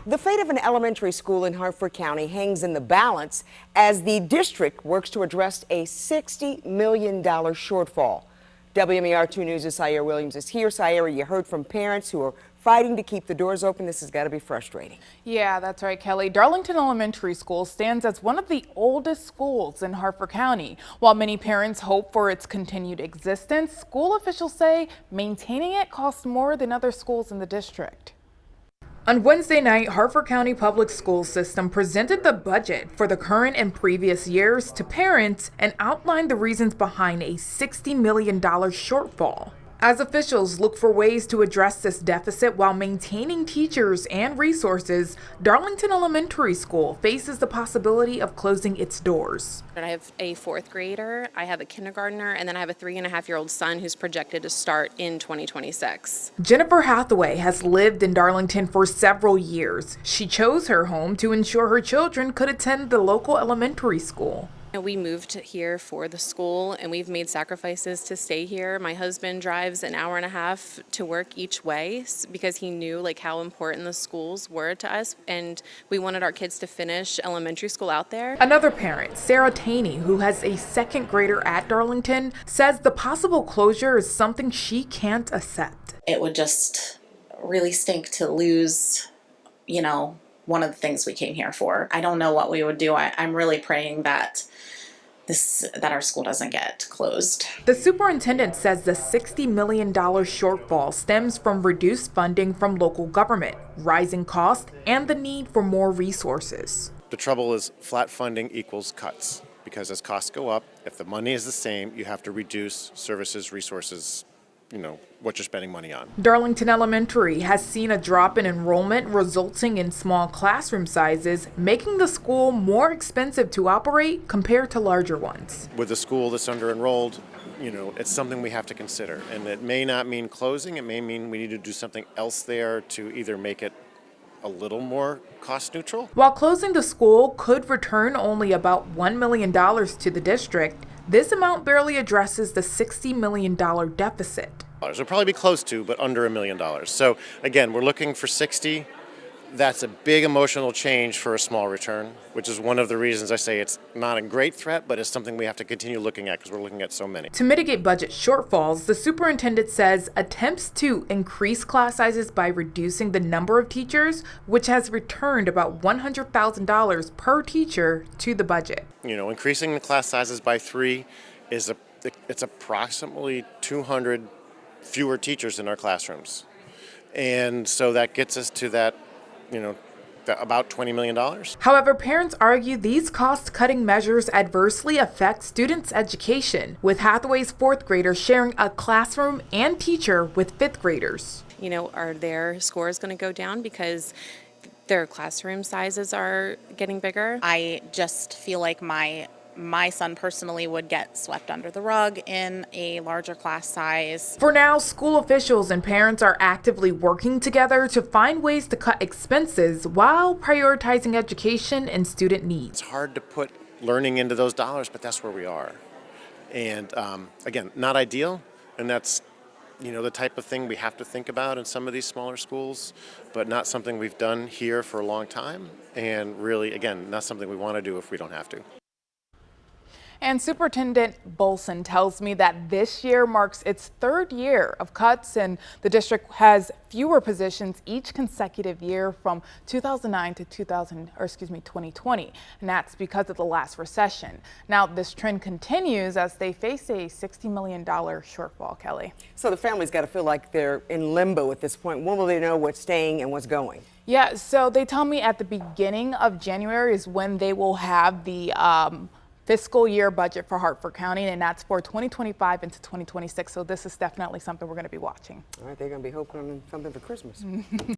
The fate of an elementary school in Harford County hangs in the balance as the district works to address a $60 million shortfall. WMAR 2 News' Sierra Williams is here. Sierra, you heard from parents who are fighting to keep the doors open. This has got to be frustrating. Yeah, that's right, Kelly. Darlington Elementary School stands as one of the oldest schools in Harford County. While many parents hope for its continued existence, school officials say maintaining it costs more than other schools in the district. On Wednesday night, Harford County Public Schools system presented the budget for the current and previous years to parents and outlined the reasons behind a $60 million shortfall. As officials look for ways to address this deficit while maintaining teachers and resources, Darlington Elementary School faces the possibility of closing its doors. I have a fourth grader, I have a kindergartner, and then I have a 3.5-year-old son who's projected to start in 2026. Jennifer Hathaway has lived in Darlington for several years. She chose her home to ensure her children could attend the local elementary school. We moved here for the school and we've made sacrifices to stay here. My husband drives an hour and a half to work each way because he knew how important the schools were to us, and we wanted our kids to finish elementary school out there. Another parent, Sarah Taney, who has a second grader at Darlington, says the possible closure is something she can't accept. It would just really stink to lose, one of the things we came here for. I don't know what we would do. I'm really praying that our school doesn't get closed. The superintendent says the $60 million shortfall stems from reduced funding from local government, rising costs, and the need for more resources. The trouble is flat funding equals cuts, because as costs go up, if the money is the same, you have to reduce services, resources, what you're spending money on. Darlington Elementary has seen a drop in enrollment resulting in small classroom sizes, making the school more expensive to operate compared to larger ones. With a school that's under-enrolled, it's something we have to consider. And it may not mean closing, it may mean we need to do something else there to either make it a little more cost neutral. While closing the school could return only about $1 million to the district, this amount barely addresses the $60 million deficit. It'll probably be close to, but under $1 million. So again, we're looking for 60. That's a big emotional change for a small return, which is one of the reasons I say it's not a great threat, but it's something we have to continue looking at because we're looking at so many. To mitigate budget shortfalls, the superintendent says attempts to increase class sizes by reducing the number of teachers, which has returned about $100,000 per teacher to the budget. Increasing the class sizes by 3 it's approximately 200 fewer teachers in our classrooms. And so that gets us to that about $20 million. However, parents argue these cost-cutting measures adversely affect students' education, with Hathaway's fourth graders sharing a classroom and teacher with fifth graders. Are their scores going to go down because their classroom sizes are getting bigger? I just feel like my son personally would get swept under the rug in a larger class size. For now, school officials and parents are actively working together to find ways to cut expenses while prioritizing education and student needs. It's hard to put learning into those dollars, but that's where we are. And again, not ideal, and that's the type of thing we have to think about in some of these smaller schools, but not something we've done here for a long time, and really, again, not something we want to do if we don't have to. And Superintendent Bolson tells me that this year marks its third year of cuts, and the district has fewer positions each consecutive year from 2009 to 2020, and that's because of the last recession. Now, this trend continues as they face a $60 million shortfall, Kelly. So the family's got to feel like they're in limbo at this point. When will they know what's staying and what's going? Yeah, so they tell me at the beginning of January is when they will have the fiscal year budget for Harford County, and that's for 2025 into 2026. So this is definitely something we're going to be watching. All right, they're going to be hoping on something for Christmas.